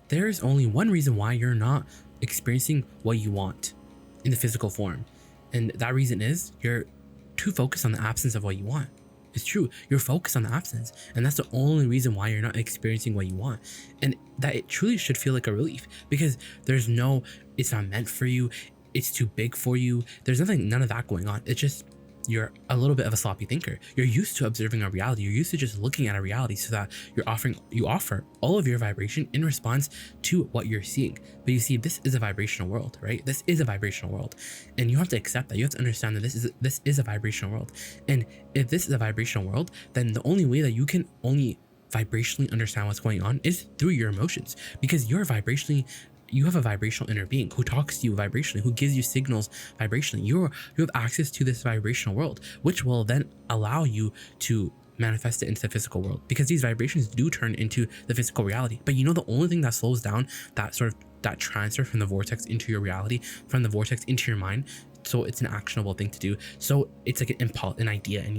there's only one reason why you're not experiencing what you want in the physical form. And that reason is you're too focused on the absence of what you want. It's true. You're focused on the absence. And that's the only reason why you're not experiencing what you want. And that it truly should feel like a relief, because it's not meant for you. It's too big for you. There's none of that going on. It's just, you're a little bit of a sloppy thinker. You're used to observing a reality. You're used to just looking at a reality, so that you offer all of your vibration in response to what you're seeing. But you see, this is a vibrational world, right? This is a vibrational world, and you have to accept that. You have to understand that this is a vibrational world. And if this is a vibrational world, then the only way that you can only vibrationally understand what's going on is through your emotions, because you have a vibrational inner being who talks to you vibrationally, who gives you signals vibrationally. You have access to this vibrational world, which will then allow you to manifest it into the physical world, because these vibrations do turn into the physical reality. But the only thing that slows down that transfer from the vortex into your reality, from the vortex into your mind, so it's an actionable thing to do. So it's like an impulse, an idea, and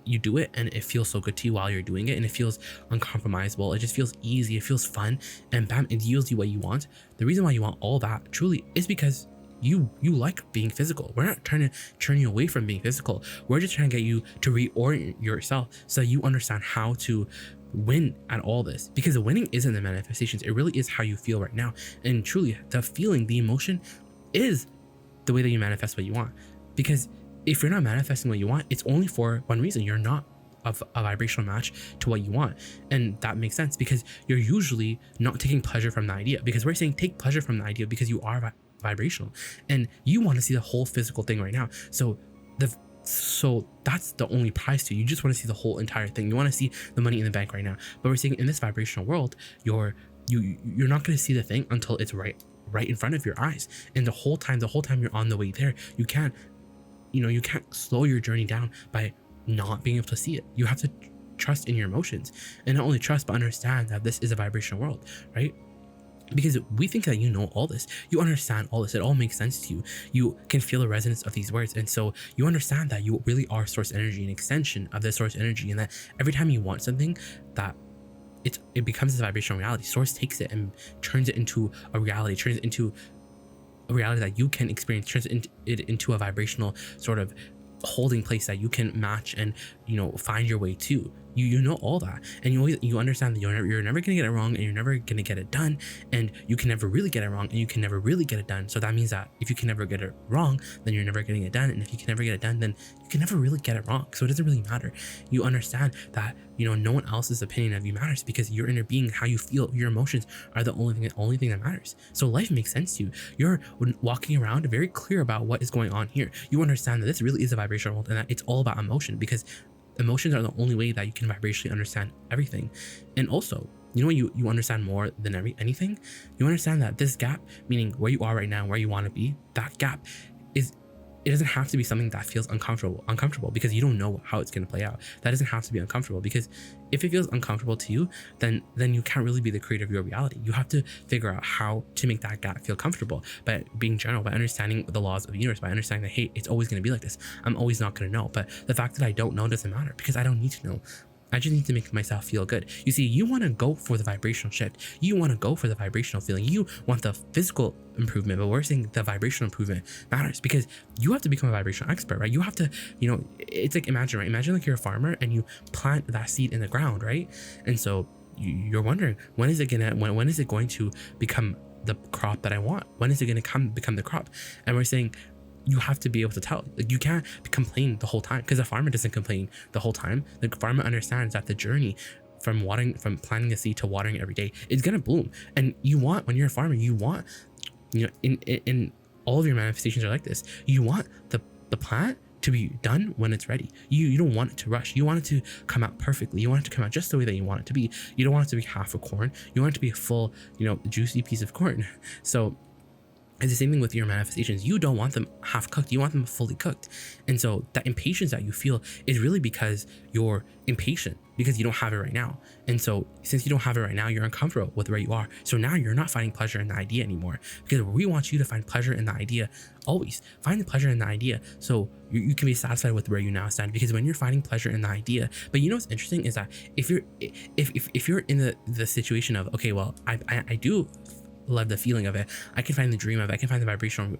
you do it, and it feels so good to you while you're doing it, and it feels uncompromisable. It just feels easy. It feels fun, and bam, it yields you what you want. The reason why you want all that truly is because you like being physical. We're not trying to turn you away from being physical. We're just trying to get you to reorient yourself so that you understand how to win at all this, because the winning isn't the manifestations. It really is how you feel right now. And truly, the feeling, the emotion is the way that you manifest what you want. Because if you're not manifesting what you want, it's only for one reason. You're not a vibrational match to what you want. And that makes sense, because you're usually not taking pleasure from the idea, because we're saying take pleasure from the idea because you are vibrational and you want to see the whole physical thing right now. So that's the only prize to you. You just want to see the whole entire thing. You want to see the money in the bank right now. But we're saying in this vibrational world, you're not going to see the thing until it's right in front of your eyes. And the whole time you're on the way there, you can't slow your journey down by not being able to see it. You have to trust in your emotions, and not only trust, but understand that this is a vibrational world, right? Because we think that you know all this, you understand all this, it all makes sense to you. You can feel the resonance of these words, and so you understand that you really are source energy, an extension of the source energy, and that every time you want something, that it becomes this vibrational reality. Source takes it and turns it into a reality, turns it into a reality that you can experience, turns it into a vibrational sort of holding place that you can match and find your way to. You know all that, and you understand that you're never gonna get it wrong, and you're never gonna get it done, and you can never really get it wrong, and you can never really get it done. So that means that if you can never get it wrong, then you're never getting it done, and if you can never get it done, then you can never really get it wrong. So it doesn't really matter. You understand that no one else's opinion of you matters, because your inner being, how you feel, your emotions are the only thing that matters. So life makes sense to you. You're walking around very clear about what is going on here. You understand that this really is a vibrational world, and that it's all about emotion, because emotions are the only way that you can vibrationally understand everything. And also, you understand more than anything. You understand that this gap, meaning where you are right now, where you want to be, that gap it doesn't have to be something that feels uncomfortable because you don't know how it's going to play out. That doesn't have to be uncomfortable, because if it feels uncomfortable to you, then you can't really be the creator of your reality. You have to figure out how to make that gap feel comfortable by being general, by understanding the laws of the universe, by understanding that, hey, it's always going to be like this. I'm always not going to know. But the fact that I don't know doesn't matter, because I don't need to know. I just need to make myself feel good. You see, you want to go for the vibrational shift. You want to go for the vibrational feeling. You want the physical improvement, but we're saying the vibrational improvement matters, because you have to become a vibrational expert, right? You have to, it's like, imagine like you're a farmer and you plant that seed in the ground, right? And so you're wondering, when is it going to become the crop that I want? When is it going to become the crop? And we're saying, you have to be able to tell. Like, you can't complain the whole time, because the farmer doesn't complain the whole time. The farmer understands that the journey from planting the seed to watering every day is gonna bloom. And when you're a farmer, you want, in all of your manifestations are like this. You want the plant to be done when it's ready. You don't want it to rush. You want it to come out perfectly. You want it to come out just the way that you want it to be. You don't want it to be half a corn. You want it to be a full, juicy piece of corn. So it's the same thing with your manifestations. You don't want them half cooked. You want them fully cooked. And so that impatience that you feel is really because you're impatient. because you don't have it right now. And so since you don't have it right now, you're uncomfortable with where you are. So now you're not finding pleasure in the idea anymore, because we want you to find pleasure in the idea. Always find the pleasure in the idea, so you can be satisfied with where you now stand. Because when you're finding pleasure in the idea, but you know what's interesting is that if you're in the situation of, okay, well, I do love the feeling of it, I can find the dream of it, I can find the vibrational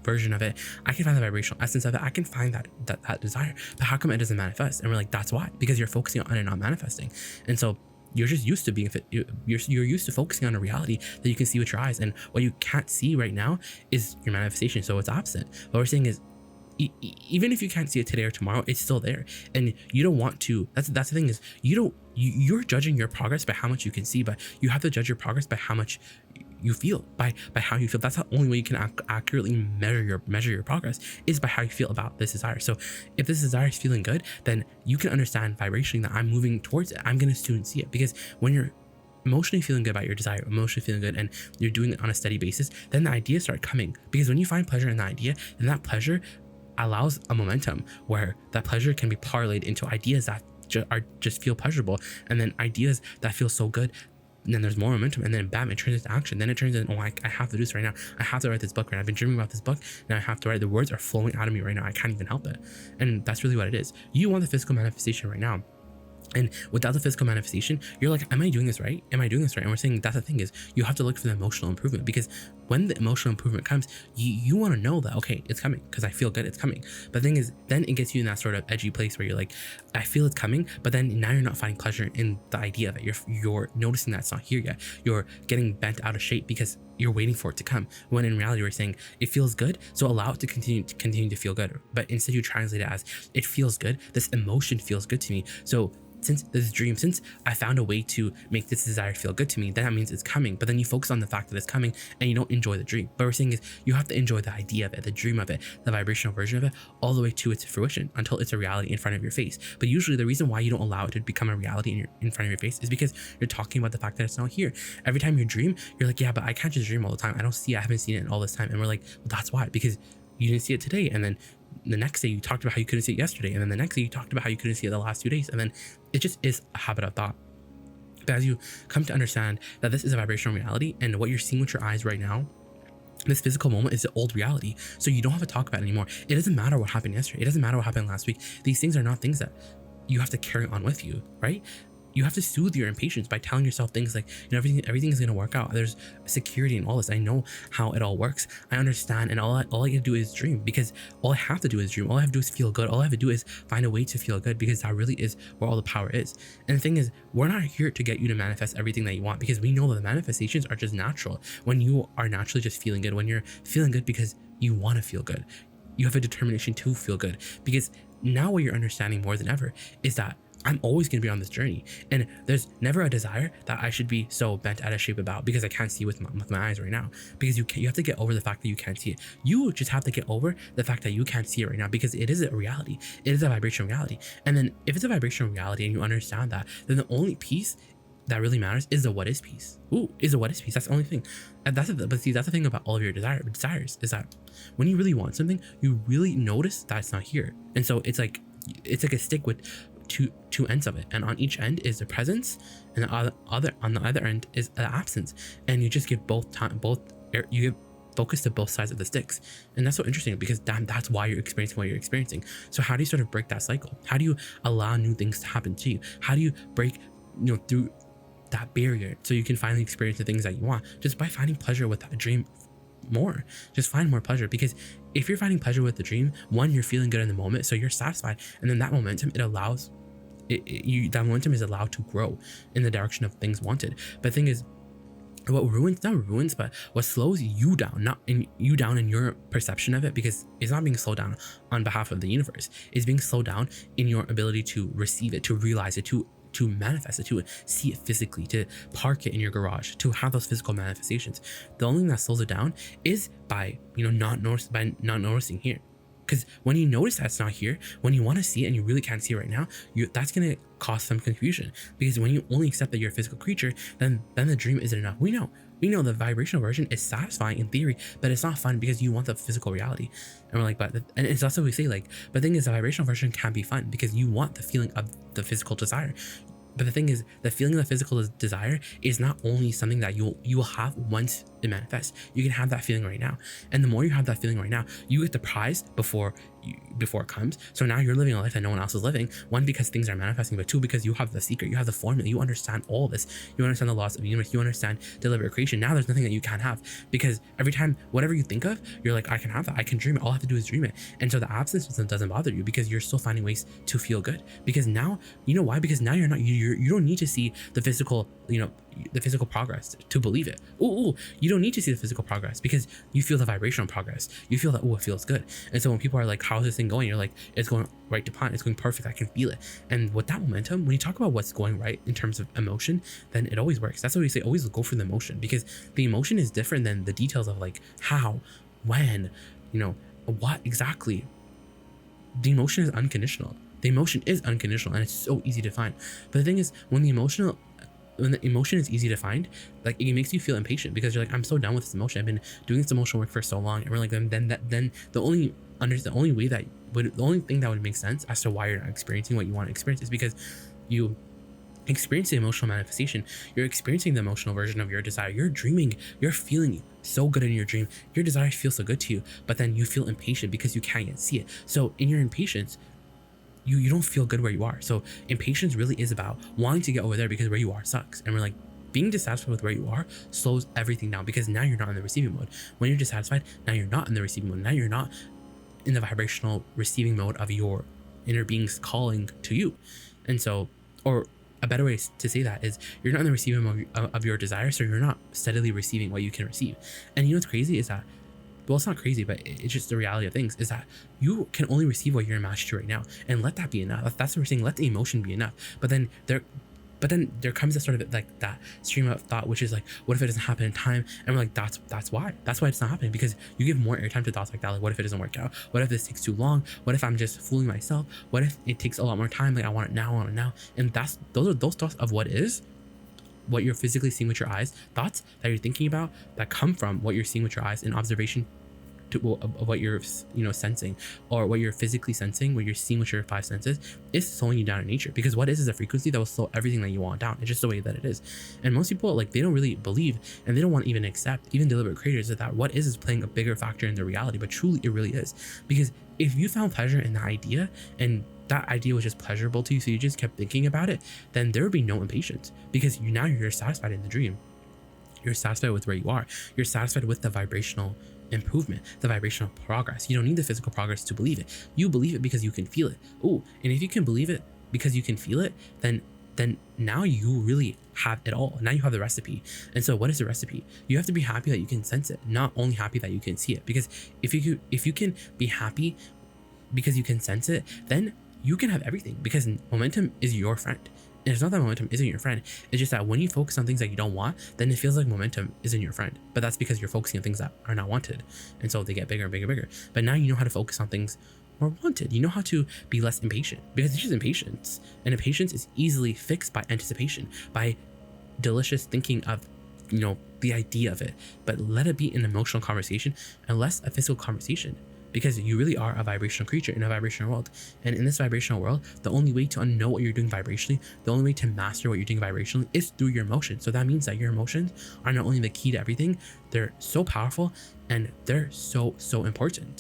version of it, I can find the vibrational essence of it, I can find that desire, but how come it doesn't manifest? And we're like, that's why, because you're focusing on it not manifesting. And so you're just used to being you're used to focusing on a reality that you can see with your eyes, and what you can't see right now is your manifestation, so it's absent. What we're saying is, even if you can't see it today or tomorrow, it's still there, and you don't want to. That's the thing is, you're judging your progress by how much you can see, but you have to judge your progress by how much you feel, by how you feel. That's the only way you can accurately measure your progress, is by how you feel about this desire. So if this desire is feeling good, then you can understand vibrationally that I'm moving towards it. I'm gonna soon see it, because when you're emotionally feeling good about your desire, emotionally feeling good, and you're doing it on a steady basis, then the ideas start coming. Because when you find pleasure in the idea, then that pleasure allows a momentum where that pleasure can be parlayed into ideas that just feel pleasurable, and then ideas that feel so good, and then there's more momentum, and then bam, it turns into action. Then it turns into, oh, I have to do this right now. I have to write this book right now. I've been dreaming about this book, now I have to write. The words are flowing out of me right now. I can't even help it. And that's really what it is. You want the physical manifestation right now. And without the physical manifestation, you're like, am I doing this right? Am I doing this right? And we're saying that's the thing is, you have to look for the emotional improvement, because when the emotional improvement comes, you want to know that, okay, it's coming, because I feel good, it's coming. But the thing is, then it gets you in that sort of edgy place where you're like, I feel it's coming, but then now you're not finding pleasure in the idea of it. You're noticing that it's not here yet. You're getting bent out of shape because you're waiting for it to come, when in reality we're saying it feels good, so allow it to continue to feel good. But instead you translate it as, it feels good, this emotion feels good to me, so since this dream, since I found a way to make this desire feel good to me, then that means it's coming. But then you focus on the fact that it's coming and you don't enjoy the dream. But we're saying is, you have to enjoy the idea of it, the dream of it, the vibrational version of it, all the way to its fruition, until it's a reality in front of your face. But usually the reason why you don't allow it to become a reality in front of your face is because you're talking about the fact that it's not here. Every time you dream, you're like, yeah, but I can't just dream all the time. I don't see it. I haven't seen it in all this time. And we're like, well, that's why, because you didn't see it today, and then the next day you talked about how you couldn't see it yesterday, and then the next day you talked about how you couldn't see it the last 2 days, and then it just is a habit of thought. But as you come to understand that this is a vibrational reality, and what you're seeing with your eyes right now, this physical moment, is the old reality, so you don't have to talk about it anymore. It doesn't matter what happened yesterday, it doesn't matter what happened last week. These things are not things that you have to carry on with you, right? You have to soothe your impatience by telling yourself things like, you know, everything is going to work out. There's security in all this. I know how it all works. I understand. And all I can do is dream, because all I have to do is dream. All I have to do is feel good. All I have to do is find a way to feel good, because that really is where all the power is. And the thing is, we're not here to get you to manifest everything that you want, because we know that the manifestations are just natural. When you are naturally just feeling good, when you're feeling good because you want to feel good, you have a determination to feel good. Because now what you're understanding more than ever is that I'm always going to be on this journey, and there's never a desire that I should be so bent out of shape about because I can't see with my eyes right now. Because you have to get over the fact that you can't see it. You just have to get over the fact that you can't see it right now, because it is a reality. It is a vibrational reality. And then if it's a vibrational reality and you understand that, then the only piece that really matters is the what is piece. Is the what is piece. That's the only thing. And that's the thing about all of your desires, is that when you really want something, you really notice that it's not here. And so it's like a stick with two ends of it, and on each end is the presence, and on the other end is the absence, and you just give you give focus to both sides of the sticks. And that's so interesting, because that's why you're experiencing what you're experiencing. So how do you sort of break that cycle? How do you allow new things to happen to you? How do you break, through that barrier so you can finally experience the things that you want? Just by finding pleasure with that dream more. Just find more pleasure, because if you're finding pleasure with the dream, one, you're feeling good in the moment, so you're satisfied, and then that momentum, that momentum is allowed to grow in the direction of things wanted. But the thing is, what slows you down, not in your perception of it, because it's not being slowed down on behalf of the universe, it's being slowed down in your ability to receive it, to realize it, to manifest it, to see it physically, to park it in your garage, to have those physical manifestations. The only thing that slows it down is by not noticing here. Because when you notice that it's not here, when you want to see it and you really can't see it right now, that's going to cause some confusion. Because when you only accept that you're a physical creature, then the dream isn't enough. We know the vibrational version is satisfying in theory, but it's not fun because you want the physical reality. And we're like, and it's also, we say, like, but the thing is, the vibrational version can be fun because you want the feeling of the physical desire. But the thing is, the feeling of physical desire is not only something that you will have once it manifests. You can have that feeling right now, and the more you have that feeling right now, you get the prize before it comes. So now you're living a life that no one else is living. One, because things are manifesting, but two, because you have the secret, you have the formula, you understand all this, you understand the laws of the universe, you understand deliberate creation. Now there's nothing that you can't have, because every time whatever you think of, you're like, I can have that, I can dream it. All I have to do is dream it. And so the absence doesn't bother you, because you're still finding ways to feel good. Because now, you know why? Because now you're not, you don't need to see the physical, the physical progress to believe it. You don't need to see the physical progress, because you feel the vibrational progress. You feel that, it feels good. And so when people are like, how's this thing going? You're like, it's going right to plan. It's going perfect. I can feel it. And with that momentum, when you talk about what's going right in terms of emotion, then it always works. That's why we say always go for the emotion, because the emotion is different than the details of like how, when, what exactly. The emotion is unconditional. The emotion is unconditional, and it's so easy to find. But the thing is, when the emotion is easy to find, like it makes you feel impatient, because you're like, I'm so done with this emotion. I've been doing this emotional work for so long, and we're like, then the only thing that would make sense as to why you're not experiencing what you want to experience is because you experience the emotional manifestation. You're experiencing the emotional version of your desire. You're dreaming. You're feeling so good in your dream. Your desire feels so good to you, but then you feel impatient because you can't yet see it. So in your impatience, you don't feel good where you are. So impatience really is about wanting to get over there because where you are sucks. And we're like, being dissatisfied with where you are slows everything down, because now you're not in the receiving mode. When you're dissatisfied, now you're not in the receiving mode. Now you're not in the vibrational receiving mode of your inner being's calling to you. And so, or a better way to say that is, you're not in the receiving mode of your desire, so you're not steadily receiving what you can receive. And you know what's crazy is that, well, it's not crazy, but it's just the reality of things, is that you can only receive what you're matched to right now, and let that be enough. That's what we're saying. Let the emotion be enough. But then there comes a sort of like that stream of thought, which is like, what if it doesn't happen in time? And we're like, that's why it's not happening, because you give more airtime to thoughts like that. Like, what if it doesn't work out? What if this takes too long? What if I'm just fooling myself? What if it takes a lot more time? Like, I want it now. And those thoughts of what you're physically seeing with your eyes, thoughts that you're thinking about that come from what you're seeing with your eyes in observation of what you're sensing, or what you're physically sensing, what you're seeing with your five senses, is slowing you down in nature. Because what is a frequency that will slow everything that you want down. It's just the way that it is. And most people, like, they don't really believe, and they don't want to even accept, even deliberate creators, that what is playing a bigger factor in their reality. But truly it really is. Because if you found pleasure in the idea, and that idea was just pleasurable to you, so you just kept thinking about it, then there would be no impatience, because now you're satisfied in the dream. You're satisfied with where you are. You're satisfied with the vibrational improvement, the vibrational progress. You don't need the physical progress to believe it. You believe it because you can feel it. And if you can believe it because you can feel it, then now you really have it all. Now you have the recipe. And so what is the recipe? You have to be happy that you can sense it, not only happy that you can see it. Because if you can be happy because you can sense it, then you can have everything, because momentum is your friend. And it's not that momentum isn't your friend. It's just that when you focus on things that you don't want, then it feels like momentum isn't your friend. But that's because you're focusing on things that are not wanted. And so they get bigger and bigger and bigger. But now you know how to focus on things more wanted. You know how to be less impatient, because it's just impatience. And impatience is easily fixed by anticipation, by delicious thinking of, the idea of it. But let it be an emotional conversation and less a physical conversation. Because you really are a vibrational creature in a vibrational world. And in this vibrational world, the only way to know what you're doing vibrationally, the only way to master what you're doing vibrationally, is through your emotions. So that means that your emotions are not only the key to everything, they're so powerful, and they're so important.